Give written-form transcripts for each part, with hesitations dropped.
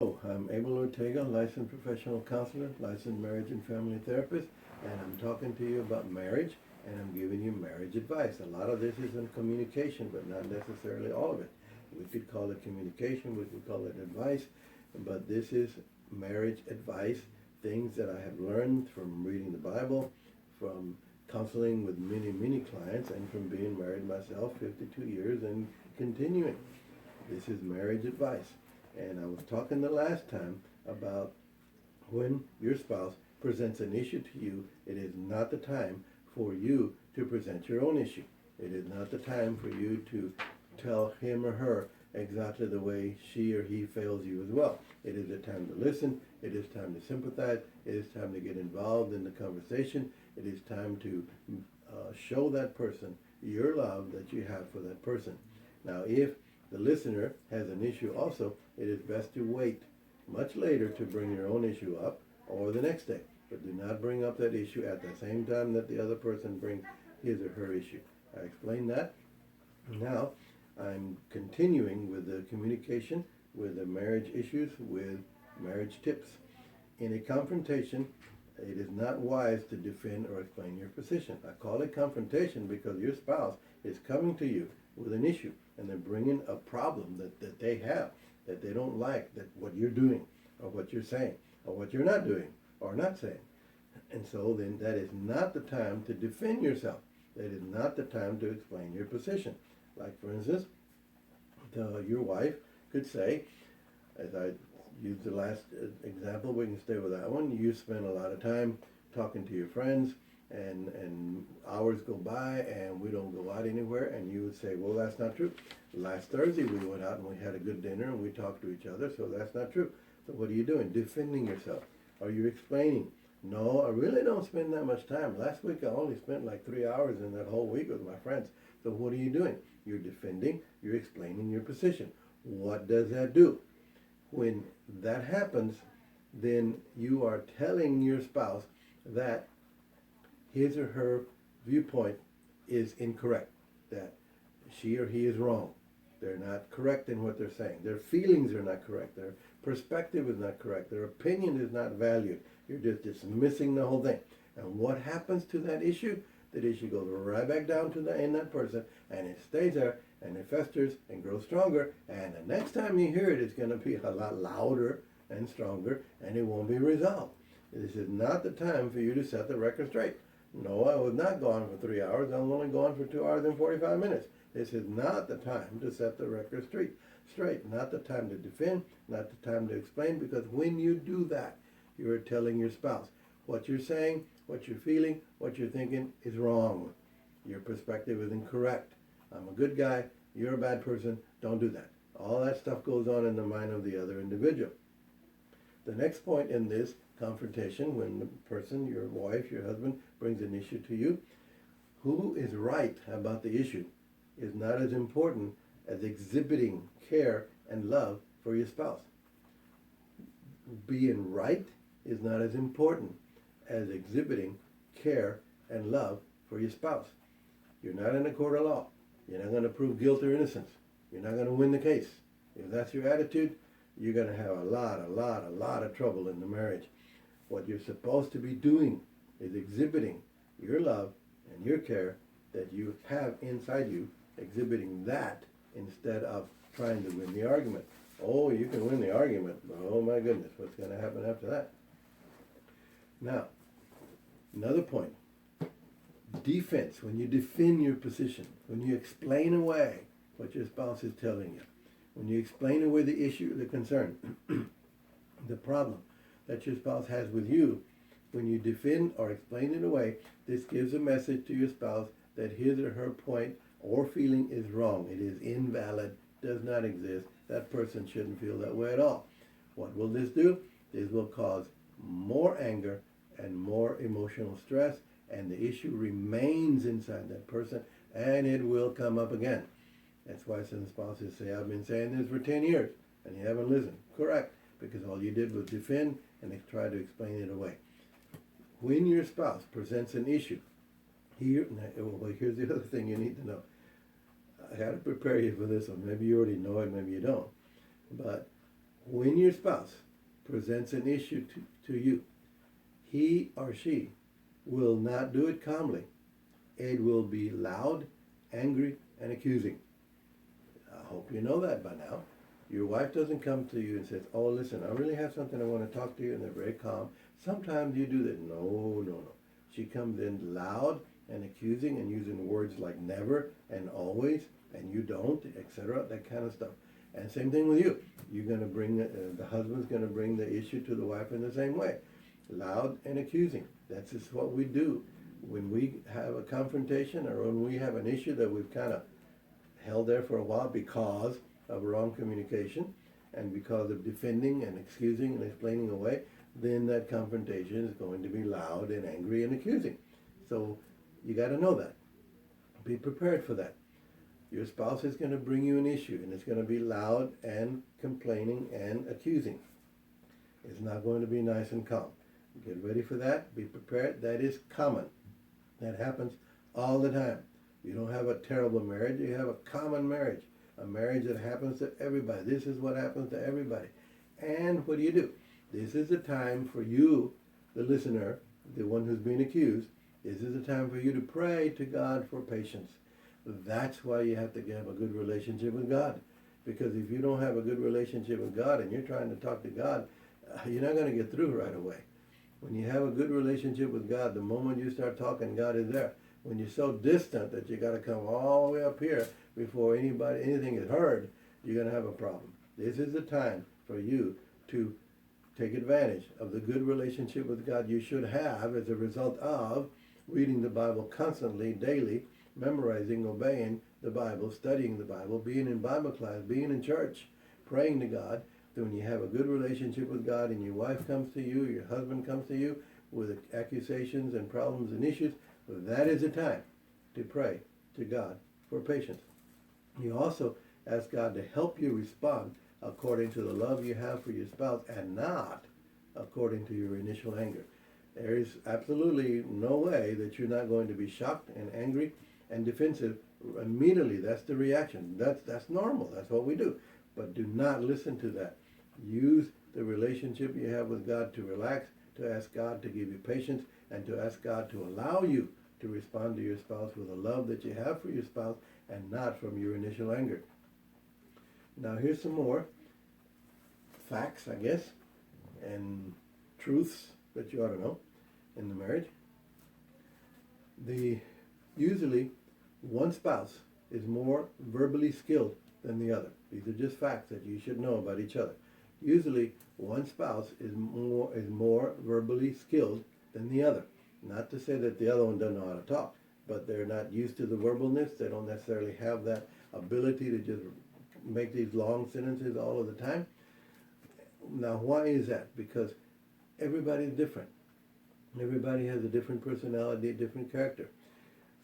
I'm Abel Ortega, licensed professional counselor, licensed marriage and family therapist, and I'm talking to you about marriage, and I'm giving you marriage advice. A lot of this is in communication, but not necessarily all of it. We could call it communication, we could call it advice, but this is marriage advice, things that I have learned from reading the Bible, from counseling with many, many clients, and from being married myself 52 years and continuing. This is marriage advice. And I was talking the last time about when your spouse presents an issue to you, it is not the time for you to present your own issue. It is not the time for you to tell him or her exactly the way she or he fails you as well. It is a time to listen. It is time to sympathize. It is time to get involved in the conversation. It is time to show that person your love that you have for that person. Now, if the listener has an issue also, it is best to wait much later to bring your own issue up or the next day. But do not bring up that issue at the same time that the other person brings his or her issue. I explained that. Now, I'm continuing with the communication with the marriage issues with marriage tips. In a confrontation, it is not wise to defend or explain your position. I call it confrontation because your spouse is coming to you with an issue and they're bringing a problem that they have, that they don't like, that what you're doing or what you're saying or what you're not doing or not saying. And so then that is not the time to defend yourself. That is not the time to explain your position. Like, for instance, your wife could say, as I used the last example, we can stay with that one. You spend a lot of time talking to your friends, and hours go by, and we don't go out anywhere. And you would say, well, that's not true. Last Thursday we went out and we had a good dinner and we talked to each other, so that's not true. So what are you doing? Defending yourself. Are you explaining? No, I really don't spend that much time. Last week I only spent like 3 hours in that whole week with my friends. So what are you doing? You're defending, you're explaining your position. What does that do? When that happens, then you are telling your spouse that his or her viewpoint is incorrect, that she or he is wrong. They're not correct in what they're saying. Their feelings are not correct. Their perspective is not correct. Their opinion is not valued. You're just dismissing the whole thing. And what happens to that issue? That issue goes right back down to in that person, and it stays there, and it festers and grows stronger. And the next time you hear it, it's going to be a lot louder and stronger, and it won't be resolved. This is not the time for you to set the record straight. No, I was not gone for 3 hours. I'm only gone for 2 hours and 45 minutes. This is not the time to set the record straight. Not the time to defend, not the time to explain, because when you do that, you're telling your spouse what you're saying, what you're feeling, what you're thinking is wrong. Your perspective is incorrect. I'm a good guy. You're a bad person. Don't do that. All that stuff goes on in the mind of the other individual. The next point in this confrontation, when the person, your wife, your husband, brings an issue to you, who is right about the issue is not as important as exhibiting care and love for your spouse. Being right is not as important as exhibiting care and love for your spouse. You're not in a court of law. You're not going to prove guilt or innocence. You're not going to win the case. If that's your attitude, you're going to have a lot of trouble in the marriage. What you're supposed to be doing is exhibiting your love and your care that you have inside you, exhibiting that instead of trying to win the argument. Oh, you can win the argument, but oh my goodness, what's going to happen after that? Now, another point. Defense, when you defend your position, when you explain away what your spouse is telling you, when you explain away the issue, the concern, the problem that your spouse has with you, when you defend or explain it away, this gives a message to your spouse that his or her point or feeling is wrong. It is invalid, does not exist. That person shouldn't feel that way at all. What will this do? This will cause more anger and more emotional stress, and the issue remains inside that person, and it will come up again. That's why some spouses say, I've been saying this for 10 years, and you haven't listened. Correct, because all you did was defend and try to explain it away. When your spouse presents an issue, here's the other thing you need to know. I got to prepare you for this one. Maybe you already know it, maybe you don't. But When your spouse presents an issue to you, he or she will not do it calmly. It will be loud, angry, and accusing. I hope you know that by now. Your wife doesn't come to you and says, "Oh, listen, I really have something I want to talk to you," and they're very calm. Sometimes you do that. No, no, no. She comes in loud and accusing and using words like never and always and you don't, etc., that kind of stuff. And same thing with you. You're going to bring, the husband's going to bring the issue to the wife in the same way. Loud and accusing. That's just what we do. When we have a confrontation or when we have an issue that we've kind of held there for a while because of wrong communication and because of defending and excusing and explaining away, then that confrontation is going to be loud and angry and accusing. So you got to know that. Be prepared for that. Your spouse is going to bring you an issue and it's going to be loud and complaining and accusing. It's not going to be nice and calm. Get ready for that. Be prepared. That is common. That happens all the time. You don't have a terrible marriage. You have a common marriage. A marriage that happens to everybody. This is what happens to everybody. And what do? This is the time for you, the listener, the one who's being accused. This is the time for you to pray to God for patience. That's why you have to have a good relationship with God. Because if you don't have a good relationship with God and you're trying to talk to God, you're not going to get through right away. When you have a good relationship with God, the moment you start talking, God is there. When you're so distant that you got to come all the way up here before anything is heard, you're going to have a problem. This is the time for you to take advantage of the good relationship with God you should have as a result of reading the Bible constantly, daily, memorizing, obeying the Bible, studying the Bible, being in Bible class, being in church, praying to God. So when you have a good relationship with God and your wife comes to you, your husband comes to you with accusations and problems and issues, that is the time to pray to God for patience. You also ask God to help you respond according to the love you have for your spouse and not according to your initial anger. There is absolutely no way that you're not going to be shocked and angry and defensive immediately. That's the reaction. That's normal. That's what we do. But do not listen to that. Use the relationship you have with God to relax, to ask God to give you patience, and to ask God to allow you to respond to your spouse with the love that you have for your spouse and not from your initial anger. Now here's some more facts, I guess, and truths that you ought to know in the marriage. Usually one spouse is more verbally skilled than the other. These are just facts that you should know about each other. Usually one spouse is more verbally skilled than the other. Not to say that the other one doesn't know how to talk, but they're not used to the verbalness. They don't necessarily have that ability to just make these long sentences all of the time. Now, why is that? Because everybody's different. Everybody has a different personality, a different character.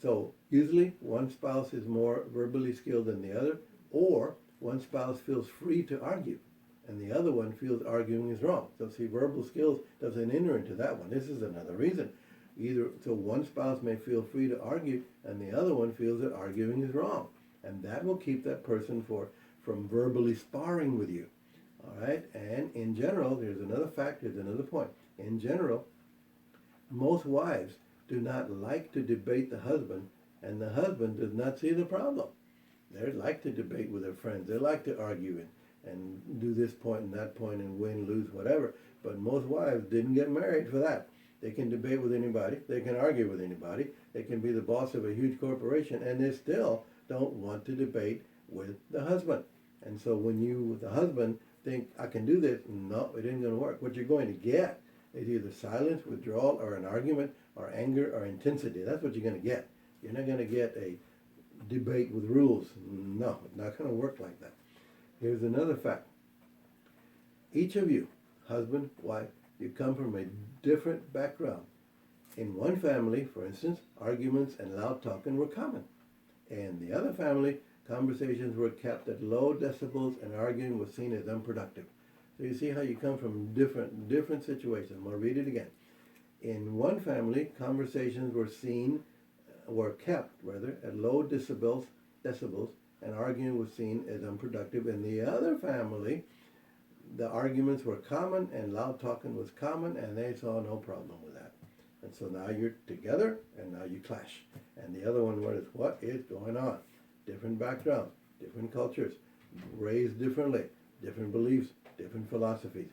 So usually one spouse is more verbally skilled than the other, or one spouse feels free to argue and the other one feels arguing is wrong. So see, verbal skills doesn't enter into that one. This is another reason. So one spouse may feel free to argue and the other one feels that arguing is wrong. And that will keep that person from verbally sparring with you. All right? And in general, there's another fact, there's another point. In general, most wives do not like to debate the husband, and the husband does not see the problem. They like to debate with their friends. They like to argue and do this point and that point and win, lose, whatever. But most wives didn't get married for that. They can debate with anybody. They can argue with anybody. They can be the boss of a huge corporation, and they still don't want to debate with the husband. And so when you, the husband, think, I can do this, no, it ain't going to work. What you're going to get is either silence, withdrawal, or an argument, or anger, or intensity. That's what you're going to get. You're not going to get a debate with rules. No, it's not going to work like that. Here's another fact. Each of you, husband, wife, you come from a different background. In one family, for instance, arguments and loud talking were common. In the other family, conversations were kept at low decibels and arguing was seen as unproductive. So you see how you come from different situations. I'm going to read it again. In one family, conversations were kept at low decibels, and arguing was seen as unproductive. In the other family, the arguments were common and loud talking was common, and they saw no problem with that. And so now you're together and now you clash. And the other one was, what is going on? Different backgrounds, different cultures, raised differently, different beliefs, different philosophies.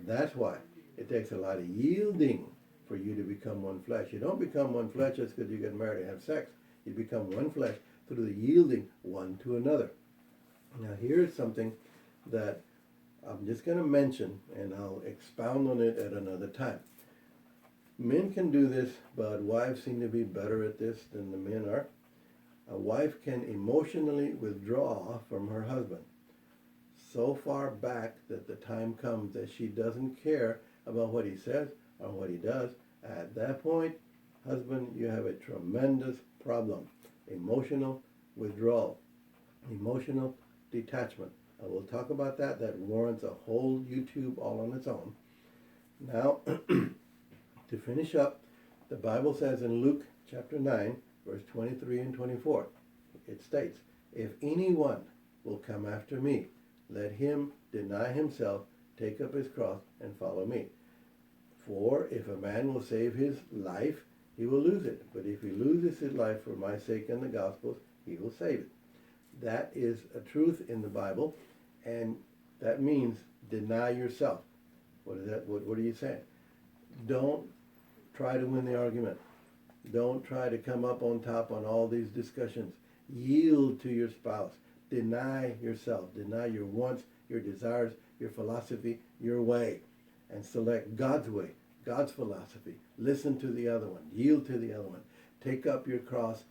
That's why it takes a lot of yielding for you to become one flesh. You don't become one flesh just because you get married and have sex. You become one flesh through the yielding one to another. Now here's something that I'm just going to mention, and I'll expound on it at another time. Men can do this, but wives seem to be better at this than the men are. A wife can emotionally withdraw from her husband so far back that the time comes that she doesn't care about what he says or what he does. At that point, husband, you have a tremendous problem. Emotional withdrawal, emotional detachment. I will talk about that. That warrants a whole YouTube all on its own. Now, to finish up, the Bible says in Luke chapter 9, verse 23 and 24, it states, if anyone will come after me, let him deny himself, take up his cross, and follow me. For if a man will save his life, he will lose it. But if he loses his life for my sake and the gospel's, he will save it. That is a truth in the Bible, and that means deny yourself. What is that? What are you saying? Don't try to win the argument. Don't try to come up on top on all these discussions. Yield to your spouse. Deny yourself. Deny your wants, your desires, your philosophy, your way, and select God's way, God's philosophy. Listen to the other one. Yield to the other one. Take up your cross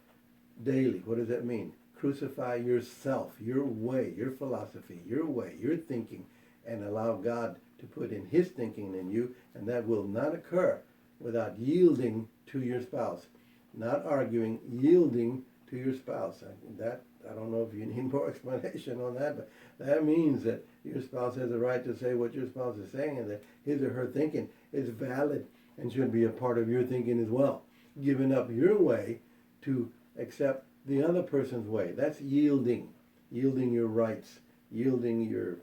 daily. What does that mean? Crucify yourself, your way, your philosophy, your way, your thinking, and allow God to put in his thinking in you, and that will not occur without yielding to your spouse. Not arguing, yielding to your spouse. I don't know if you need more explanation on that, but that means that your spouse has a right to say what your spouse is saying, and that his or her thinking is valid and should be a part of your thinking as well. Giving up your way to accept the other person's way. That's yielding. Yielding your rights. Yielding your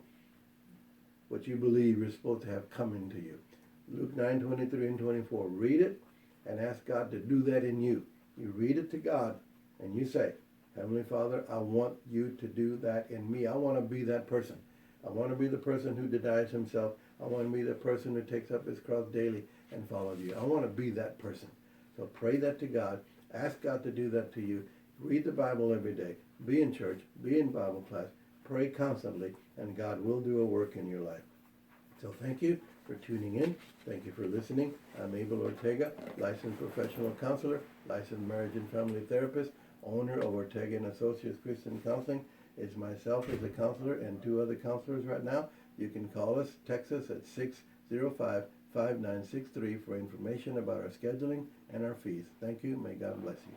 what you believe you're supposed to have coming to you. Luke 9:23 and 24. Read it and ask God to do that in you. You read it to God and you say, Heavenly Father, I want you to do that in me. I want to be that person. I want to be the person who denies himself. I want to be the person who takes up his cross daily and follows you. I want to be that person. So pray that to God. Ask God to do that to you. Read the Bible every day. Be in church. Be in Bible class. Pray constantly, and God will do a work in your life. So thank you for tuning in. Thank you for listening. I'm Abel Ortega, licensed professional counselor, licensed marriage and family therapist, owner of Ortega and Associates Christian Counseling. It's myself as a counselor and 2 other counselors right now. You can call us, text us at 605-5963 for information about our scheduling and our fees. Thank you. May God bless you.